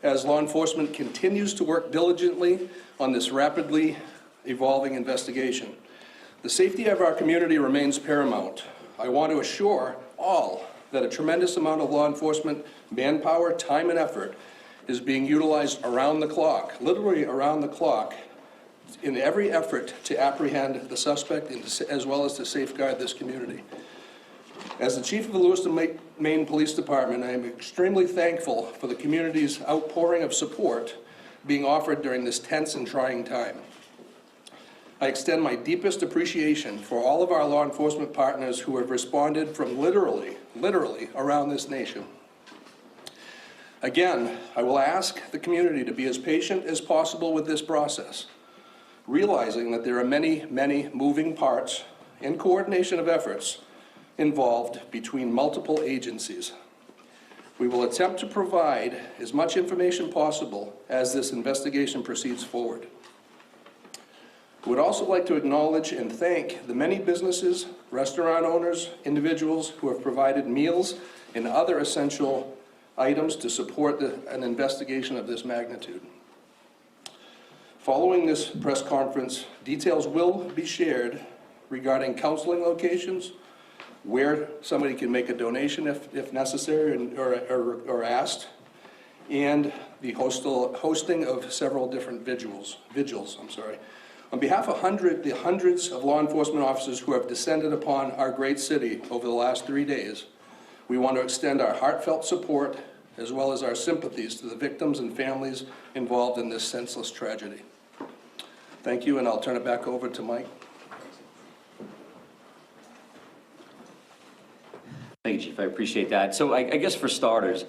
as law enforcement continues to work diligently on this rapidly evolving investigation. The safety of our community remains paramount. I want to assure all that a tremendous amount of law enforcement manpower, time, and effort is being utilized around the clock, literally around the clock, in every effort to apprehend the suspect as well as to safeguard this community. As the Chief of the Lewiston, Maine Police Department, I am extremely thankful for the community's outpouring of support being offered during this tense and trying time. I extend my deepest appreciation for all of our law enforcement partners who have responded from literally around this nation. Again, I will ask the community to be as patient as possible with this process, realizing that there are many moving parts and coordination of efforts involved between multiple agencies. We will attempt to provide as much information possible as this investigation proceeds forward. I would also like to acknowledge and thank the many businesses, restaurant owners, individuals who have provided meals and other essential items to support an investigation of this magnitude. Following this press conference, details will be shared regarding counseling locations, where somebody can make a donation if necessary or asked, and the hosting of several different vigils. On behalf of the hundreds of law enforcement officers who have descended upon our great city over the last 3 days, we want to extend our heartfelt support as well as our sympathies to the victims and families involved in this senseless tragedy. Thank you, and I'll turn it back over to Mike. Thank you, Chief. I appreciate that. So I guess for starters,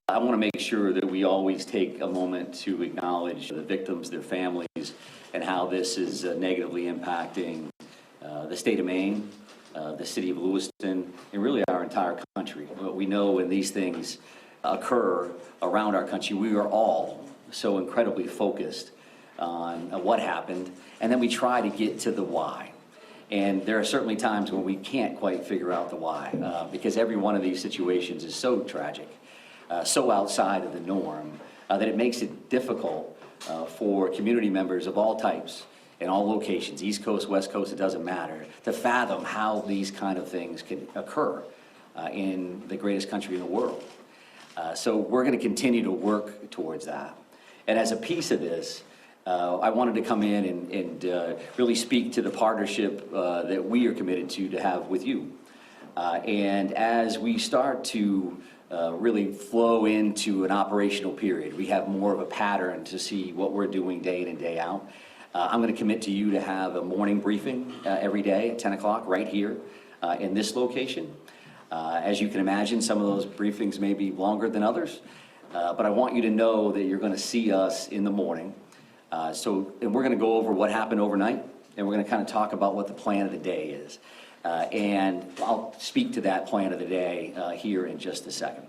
I want to make sure that we always take a moment to acknowledge the victims, their families, and how this is negatively impacting the state of Maine, the city of Lewiston, and really our entire country. We know when these things occur around our country, we are all so incredibly focused on what happened, and then we try to get to the why. And there are certainly times when we can't quite figure out the why, because every one of these situations is so tragic, so outside of the norm, that it makes it difficult for community members of all types in all locations, East Coast, West Coast, it doesn't matter, to fathom how these kind of things can occur in the greatest country in the world. So we're going to continue to work towards that. And as a piece of this, I wanted to come in and really speak to the partnership that we are committed to have with you. And as we start to really flow into an operational period, we have more of a pattern to see what we're doing day in and day out. I'm going to commit to you to have a morning briefing every day at 10 o'clock right here in this location. As you can imagine, some of those briefings may be longer than others, but I want you to know that you're going to see us in the morning. And we're going to go over what happened overnight, and we're going to kind of talk about what the plan of the day is. And I'll speak to that plan of the day here in just a second.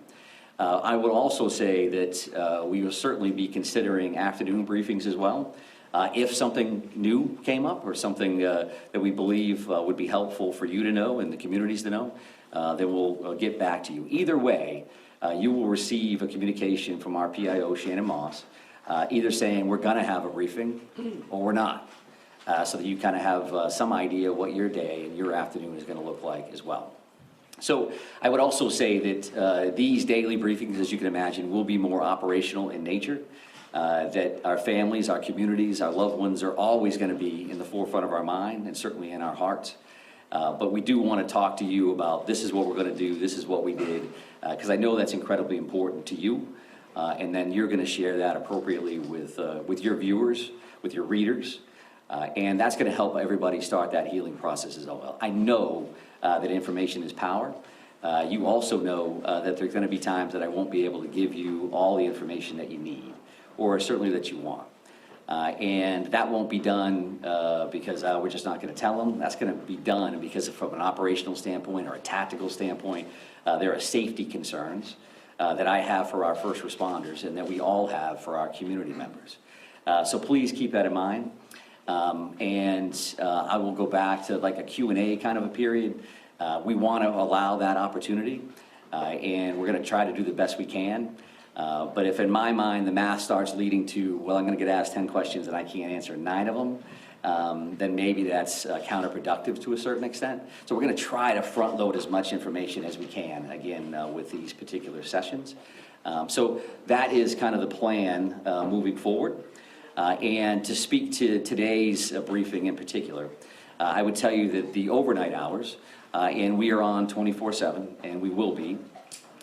I would also say that we will certainly be considering afternoon briefings as well. If something new came up or something that we believe would be helpful for you to know and the communities to know, then we'll get back to you. Either way, you will receive a communication from our PIO, Shannon Moss, either saying we're going to have a briefing or we're not, so that you kind of have some idea what your day and your afternoon is going to look like as well. So I would also say that these daily briefings, as you can imagine, will be more operational in nature, that our families, our communities, our loved ones are always going to be in the forefront of our mind and certainly in our hearts. But we do want to talk to you about this is what we're going to do, this is what we did, because I know that's incredibly important to you. And then you're going to share that appropriately with your viewers, with your readers, and that's going to help everybody start that healing process as well. I know that information is power. You also know that there's going to be times that I won't be able to give you all the information that you need, or certainly that you want. And that won't be done because we're just not going to tell them. That's going to be done because from an operational standpoint or a tactical standpoint, there are safety concerns that I have for our first responders and that we all have for our community members. So please keep that in mind. I will go back to like a Q&A kind of a period. We want to allow that opportunity, and we're going to try to do the best we can. But if in my mind the math starts leading to, well, I'm going to get asked 10 questions and I can't answer 9 of them, then maybe that's counterproductive to a certain extent. So we're going to try to front load as much information as we can, again, with these particular sessions. So that is kind of the plan moving forward. And to speak to today's briefing in particular, I would tell you that the overnight hours, and we are on 24/7, and we will be,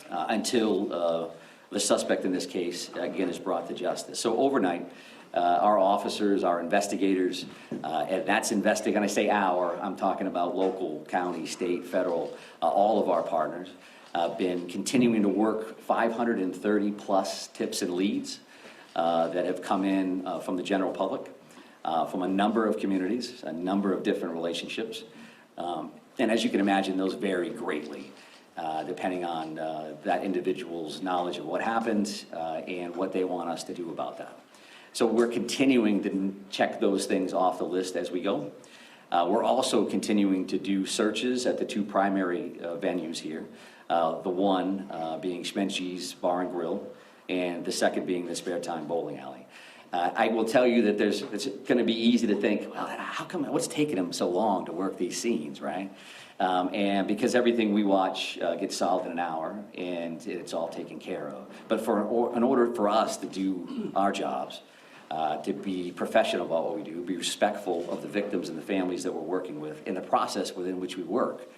until the suspect in this case, again, is brought to justice. So overnight, our officers, our investigators, and that's investigating, when I say our, I'm talking about local, county, state, federal, all of our partners, been continuing to work 530 plus tips and leads that have come in from the general public, from a number of communities, a number of different relationships. And as you can imagine, those vary greatly, depending on that individual's knowledge of what happened and what they want us to do about that. So we're continuing to check those things off the list as we go. We're also continuing to do searches at the 2 primary venues here. The one being Schmenchi's Bar and Grill, and the second being the Spare Time Bowling Alley. I will tell you that it's going to be easy to think, well, how come, what's taking them so long to work these scenes, right? And because everything we watch gets solved in an hour, and it's all taken care of. But in order for us to do our jobs, to be professional about what we do, be respectful of the victims and the families that we're working with, in the process within which we work,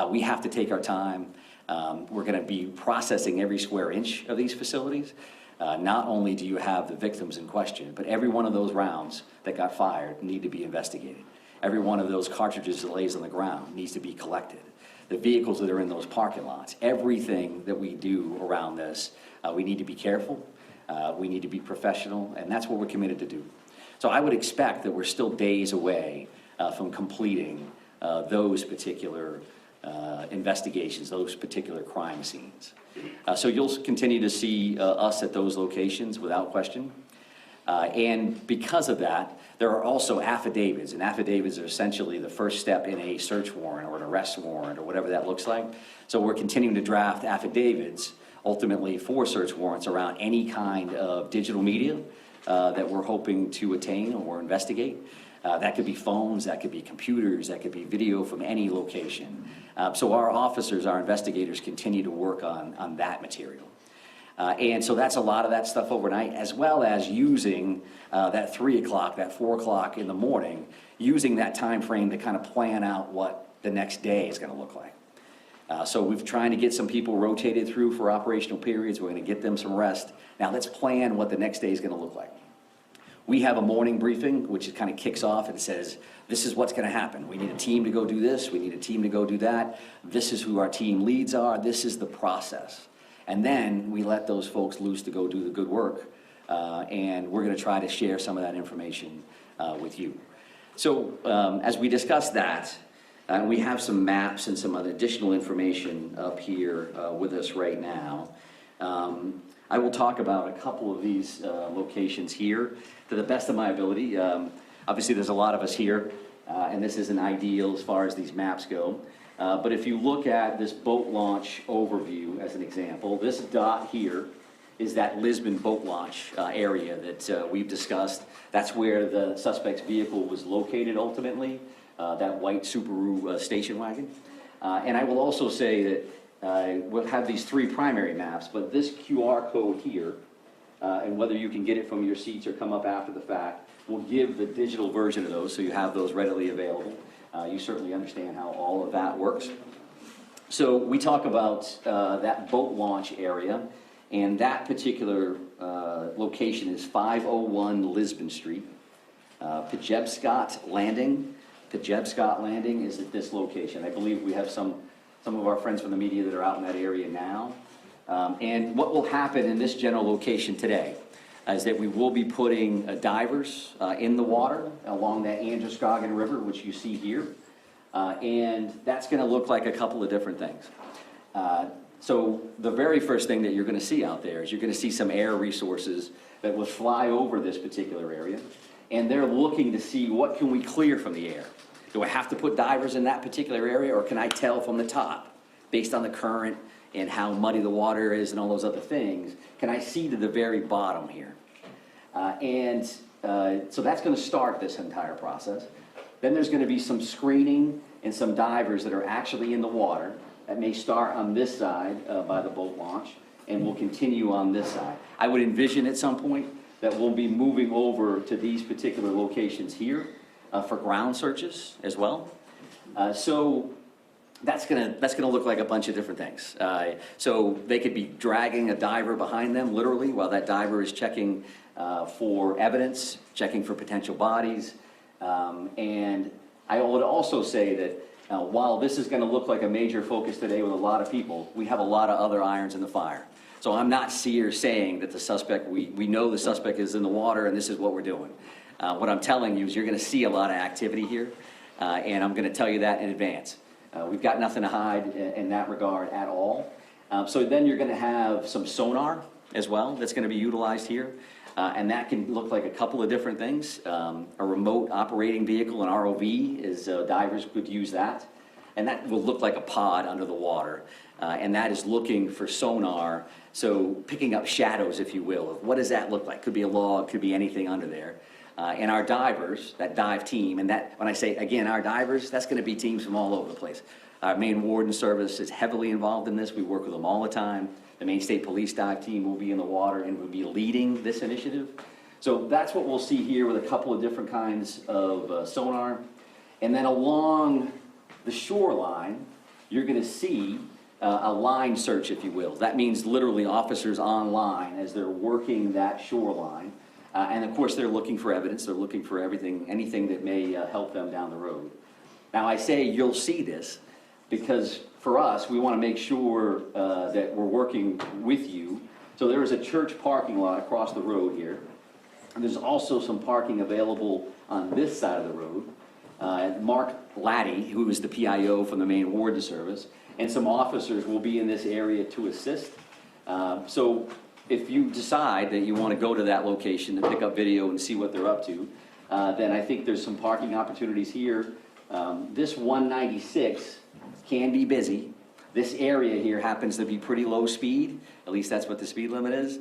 we have to take our time. We're going to be processing every square inch of these facilities. Not only do you have the victims in question, but every one of those rounds that got fired need to be investigated. Every one of those cartridges that lays on the ground needs to be collected. The vehicles that are in those parking lots, everything that we do around this, we need to be careful, we need to be professional, and that's what we're committed to do. So I would expect that we're still days away from completing those particular investigations, those particular crime scenes. So you'll continue to see us at those locations without question. And because of that, there are also affidavits, and affidavits are essentially the first step in a search warrant or an arrest warrant or whatever that looks like. So we're continuing to draft affidavits ultimately for search warrants around any kind of digital media that we're hoping to attain or investigate. That could be phones, that could be computers, that could be video from any location. So our officers, our investigators continue to work on that material. And so that's a lot of that stuff overnight, as well as using that 3 o'clock, that 4 o'clock in the morning, using that time frame to kind of plan out what the next day is going to look like. So we've trying to get some people rotated through for operational periods. We're going to get them some rest. Now let's plan what the next day is going to look like. We have a morning briefing, which kind of kicks off and says, this is what's going to happen. We need a team to go do this. We need a team to go do that. This is who our team leads are. This is the process. And then we let those folks loose to go do the good work. And we're going to try to share some of that information with you. So as we discuss that, we have some maps and some other additional information up here with us right now. I will talk about a couple of these locations here to the best of my ability. Obviously, there's a lot of us here, and this isn't ideal as far as these maps go. But if you look at this boat launch overview as an example, this dot here is that Lisbon boat launch area that we've discussed. That's where the suspect's vehicle was located ultimately, that white Subaru station wagon. And I will also say that we'll have these 3 primary maps, but this QR code here, and whether you can get it from your seats or come up after the fact, will give the digital version of those, so you have those readily available. You certainly understand how all of that works. So we talk about that boat launch area, and that particular location is 501 Lisbon Street. Pejebscott Landing. Pejebscott Landing is at this location. I believe we have some of our friends from the media that are out in that area now. And what will happen in this general location today is that we will be putting divers in the water along that Androscoggin River, which you see here. And that's going to look like a couple of different things. So the very first thing that you're going to see out there is you're going to see some air resources that will fly over this particular area. And they're looking to see what can we clear from the air. Do I have to put divers in that particular area, or can I tell from the top based on the current and how muddy the water is and all those other things, can I see to the very bottom here? So that's going to start this entire process. Then there's going to be some screening and some divers that are actually in the water that may start on this side by the boat launch and will continue on this side. I would envision at some point that we'll be moving over to these particular locations here for ground searches as well. So that's gonna look like a bunch of different things. So they could be dragging a diver behind them, literally, while that diver is checking for evidence, checking for potential bodies. And I would also say that while this is gonna look like a major focus today with a lot of people, we have a lot of other irons in the fire. So I'm not saying that the suspect, we know the suspect is in the water and this is what we're doing. What I'm telling you is you're gonna see a lot of activity here, and I'm gonna tell you that in advance. We've got nothing to hide in that regard at all. So then you're gonna have some sonar as well that's gonna be utilized here. And that can look like a couple of different things. A remote operating vehicle, an ROV, divers could use that. And that will look like a pod under the water. And that is looking for sonar, so picking up shadows, if you will, of what does that look like? Could be a log, could be anything under there. And our divers, that dive team, and that, when I say, again, our divers, that's gonna be teams from all over the place. Our Maine Warden Service is heavily involved in this. We work with them all the time. The Maine State Police dive team will be in the water and will be leading this initiative. So that's what we'll see here with a couple of different kinds of sonar. And then along the shoreline, you're gonna see a line search, if you will. That means literally officers on line as they're working that shoreline. And of course, they're looking for evidence. They're looking for anything that may help them down the road. Now, I say you'll see this because for us, we want to make sure that we're working with you. So there is a church parking lot across the road here. And there's also some parking available on this side of the road. Mark Laddie, who is the PIO from the Maine Warden Service, and some officers will be in this area to assist. So if you decide that you want to go to that location to pick up video and see what they're up to, then I think there's some parking opportunities here. This 196 can be busy. This area here happens to be pretty low speed. At least that's what the speed limit is.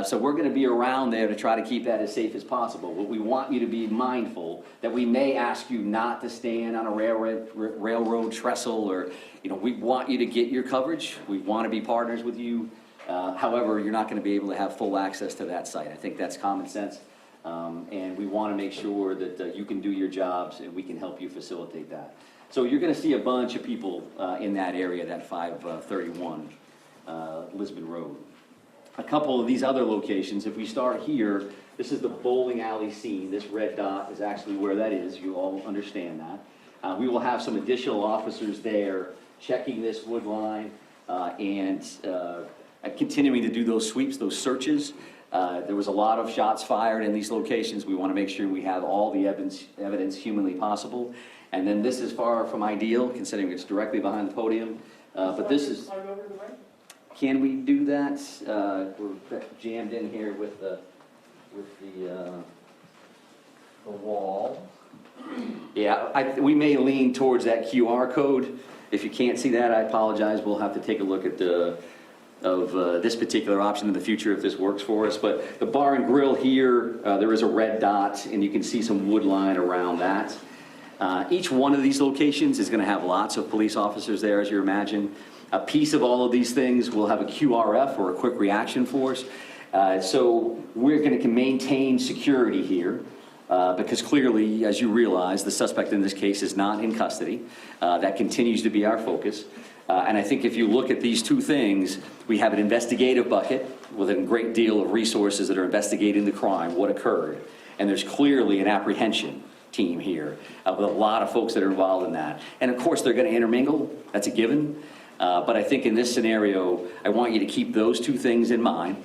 So we're going to be around there to try to keep that as safe as possible. But we want you to be mindful that we may ask you not to stand on a railroad trestle, or we want you to get your coverage. We want to be partners with you. However, you're not going to be able to have full access to that site. I think that's common sense. And we want to make sure that you can do your jobs and we can help you facilitate that. So you're going to see a bunch of people in that area, that 531 Lisbon Road. A couple of these other locations, if we start here, this is the bowling alley scene. This red dot is actually where that is. You all understand that. We will have some additional officers there checking this wood line and continuing to do those sweeps, those searches. There was a lot of shots fired in these locations. We want to make sure we have all the evidence humanly possible. And then this is far from ideal, considering it's directly behind the podium. But this is... Can we do that? We're jammed in here with the wall. Yeah, we may lean towards that QR code. If you can't see that, I apologize. We'll have to take a look at this particular option in the future if this works for us. But the bar and grill here, there is a red dot, and you can see some wood line around that. Each one of these locations is going to have lots of police officers there, as you imagine. A piece of all of these things will have a QRF, or a quick reaction force. So we're going to maintain security here because clearly, as you realize, the suspect in this case is not in custody. That continues to be our focus. And I think if you look at these two things, we have an investigative bucket with a great deal of resources that are investigating the crime, what occurred. And there's clearly an apprehension team here with a lot of folks that are involved in that. And of course, they're going to intermingle. That's a given. But I think in this scenario, I want you to keep those two things in mind.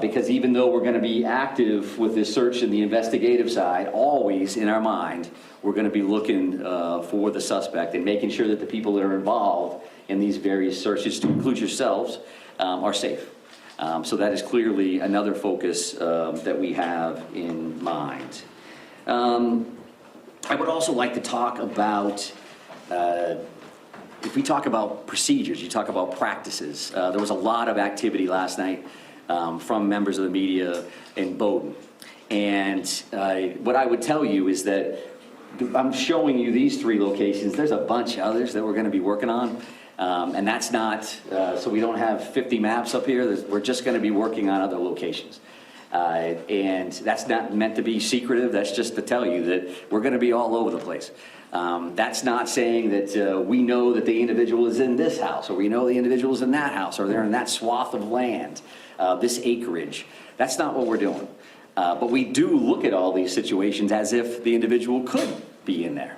Because even though we're going to be active with this search and the investigative side, always in our mind, we're going to be looking for the suspect and making sure that the people that are involved in these various searches, to include yourselves, are safe. So that is clearly another focus that we have in mind. I would also like to talk about if we talk about procedures, you talk about practices, there was a lot of activity last night from members of the media in Bowdoin. And what I would tell you is that I'm showing you these 3 locations. There's a bunch of others that we're going to be working on. And that's not, so we don't have 50 maps up here. We're just going to be working on other locations. And that's not meant to be secretive. That's just to tell you that we're going to be all over the place. That's not saying that we know that the individual is in this house, or we know the individual is in that house, or they're in that swath of land, this acreage. That's not what we're doing. But we do look at all these situations as if the individual could be in there.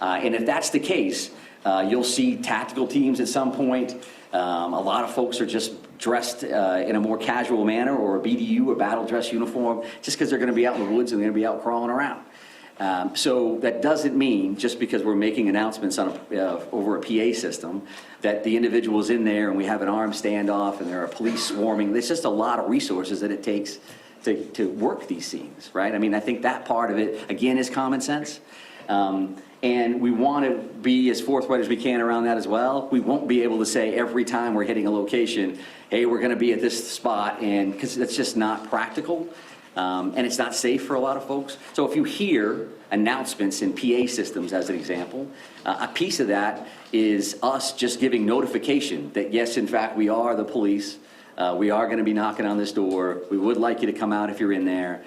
And if that's the case, you'll see tactical teams at some point. A lot of folks are just dressed in a more casual manner, or a BDU, or battle dress uniform, just because they're going to be out in the woods and they're going to be out crawling around. So that doesn't mean, just because we're making announcements on over a PA system, that the individual is in there and we have an armed standoff and there are police swarming. There's just a lot of resources that it takes to work these scenes, right? I mean, I think that part of it, again, is common sense. And we want to be as forthright as we can around that as well. We won't be able to say every time we're hitting a location, hey, we're going to be at this spot, and because that's just not practical, and it's not safe for a lot of folks. So if you hear announcements in PA systems, as an example, a piece of that is us just giving notification that, yes, in fact, we are the police. We are going to be knocking on this door. We would like you to come out if you're in there.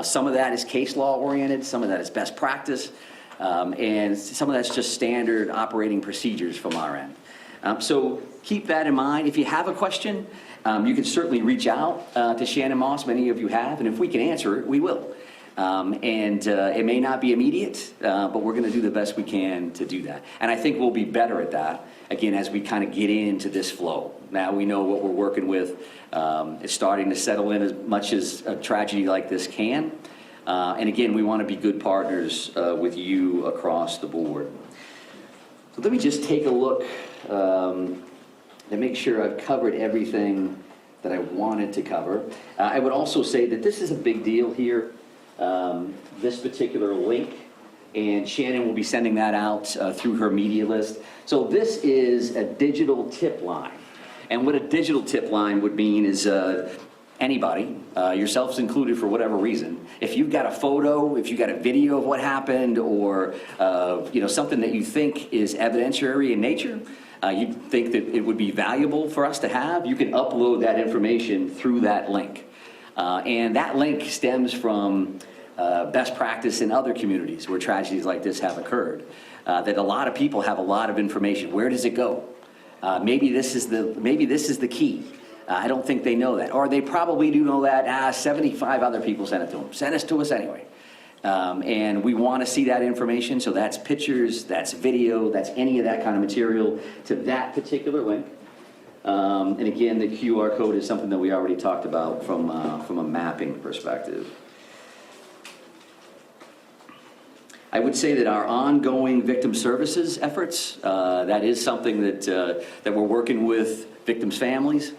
Some of that is case law oriented. Some of that is best practice. And some of that's just standard operating procedures from our end. So keep that in mind. If you have a question, you can certainly reach out to Shannon Moss. Many of you have. And if we can answer it, we will. It may not be immediate, but we're going to do the best we can to do that. And I think we'll be better at that, again, as we kind of get into this flow. Now we know what we're working with. It's starting to settle in as much as a tragedy like this can. And again, we want to be good partners with you across the board. So let me just take a look and make sure I've covered everything that I wanted to cover. I would also say that this is a big deal here, this particular link, and Shannon will be sending that out through her media list. So this is a digital tip line. And what a digital tip line would mean is anybody, yourselves included for whatever reason, if you've got a photo, if you've got a video of what happened, or something that you think is evidentiary in nature, you think that it would be valuable for us to have, you can upload that information through that link. And that link stems from best practice in other communities where tragedies like this have occurred, that a lot of people have a lot of information. Where does it go? Maybe this is the key. I don't think they know that. Or they probably do know that. 75 other people sent it to them. Send it to us anyway. And we want to see that information. So that's pictures, that's video, that's any of that kind of material to that particular link. And again, the QR code is something that we already talked about from a mapping perspective. I would say that our ongoing victim services efforts, that is something that we're working with victims' families,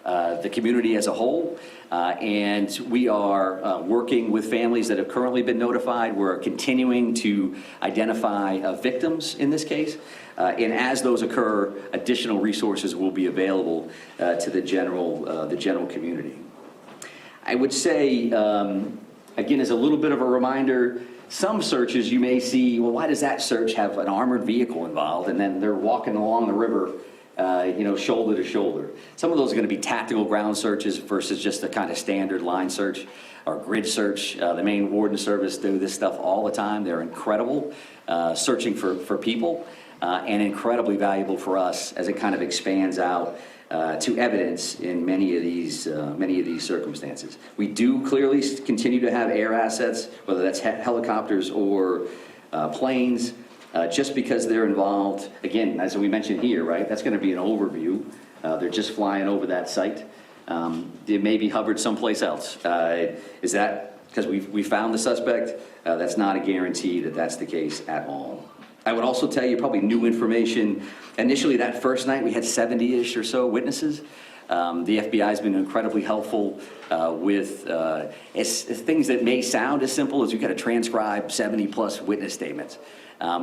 the community as a whole, and we are working with families that have currently been notified. We're continuing to identify victims in this case, and as those occur, additional resources will be available to the general community. I would say, again, as a little bit of a reminder, some searches you may see, well, why does that search have an armored vehicle involved, and then they're walking along the river shoulder to shoulder. Some of those are going to be tactical ground searches versus just a kind of standard line search or grid search. The Maine Warden Service do this stuff all the time. They're incredible searching for people and incredibly valuable for us as it kind of expands out to evidence in many of these circumstances. We do clearly continue to have air assets, whether that's helicopters or planes. Just because they're involved, again, as we mentioned here, right, that's going to be an overview. They're just flying over that site. They may be hovered someplace else. Is that because we found the suspect? That's not a guarantee that that's the case at all. I would also tell you probably new information. Initially, that first night, we had 70-ish or so witnesses. The FBI has been incredibly helpful with things that may sound as simple as you got to transcribe 70-plus witness statements.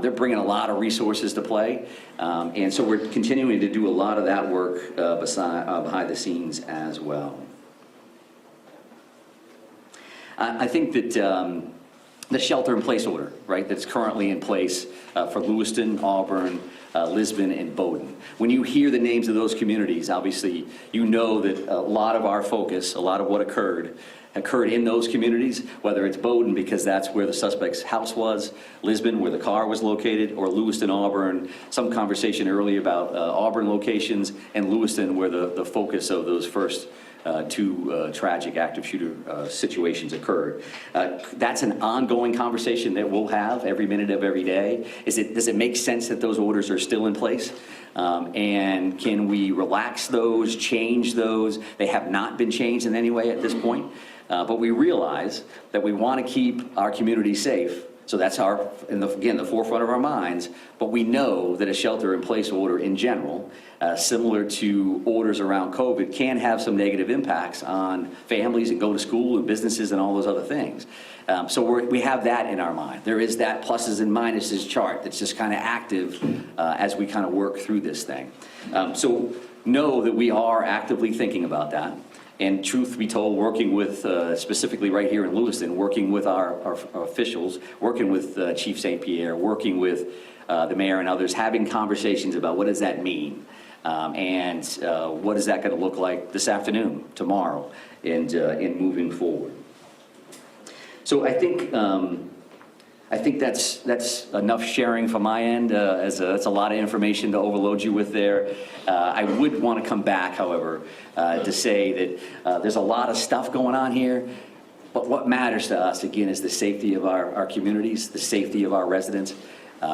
They're bringing a lot of resources to play, and so we're continuing to do a lot of that work behind the scenes as well. I think that the shelter-in-place order, right, that's currently in place for Lewiston, Auburn, Lisbon, and Bowdoin. When you hear the names of those communities, obviously you know that a lot of our focus, a lot of what occurred in those communities, whether it's Bowdoin because that's where the suspect's house was, Lisbon where the car was located, or Lewiston, Auburn, some conversation earlier about Auburn locations, and Lewiston where the focus of those first two tragic active shooter situations occurred. That's an ongoing conversation that we'll have every minute of every day. Does it make sense that those orders are still in place? And can we relax those, change those? They have not been changed in any way at this point. But we realize that we want to keep our community safe. So that's again, the forefront of our minds. But we know that a shelter-in-place order in general, similar to orders around COVID, can have some negative impacts on families and go to school and businesses and all those other things. So we have that in our mind. There is that pluses and minuses chart that's just kind of active as we kind of work through this thing. So know that we are actively thinking about that. And truth be told, working with, specifically right here in Lewiston, working with our officials, working with Chief St. Pierre, working with the mayor and others, having conversations about what does that mean, and what is that going to look like this afternoon, tomorrow, and in moving forward. So I think that's enough sharing from my end. That's a lot of information to overload you with there. I would want to come back, however, to say that there's a lot of stuff going on here, but what matters to us, again, is the safety of our communities, the safety of our residents.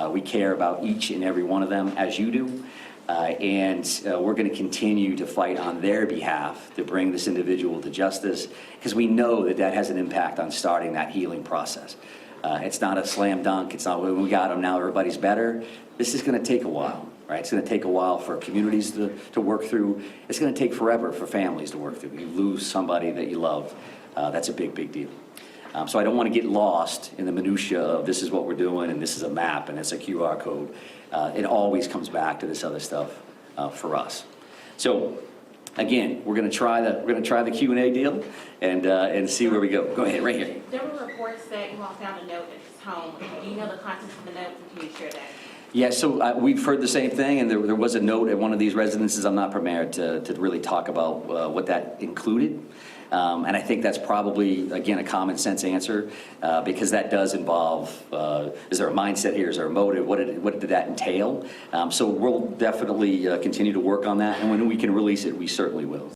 We care about each and every one of them, as you do, and we're going to continue to fight on their behalf to bring this individual to justice, because we know that has an impact on starting that healing process. It's not a slam dunk. It's not when we got them, now everybody's better. This is going to take a while, right? It's going to take a while for communities to work through. It's going to take forever for families to work through. You lose somebody that you love. That's a big, big deal. So I don't want to get lost in the minutia of this is what we're doing and this is a map and it's a QR code. It always comes back to this other stuff for us. So again, we're going to try the Q&A deal and see where we go. Go ahead, right here. There were reports that you all found a note at his home. Do you know the contents of the note, and can you share that? Yeah, so we've heard the same thing, and there was a note at one of these residences. I'm not prepared to really talk about what that included. And I think that's probably, again, a common sense answer because that does involve, is there a mindset here? Is there a motive? What did that entail? So we'll definitely continue to work on that. And when we can release it, we certainly will.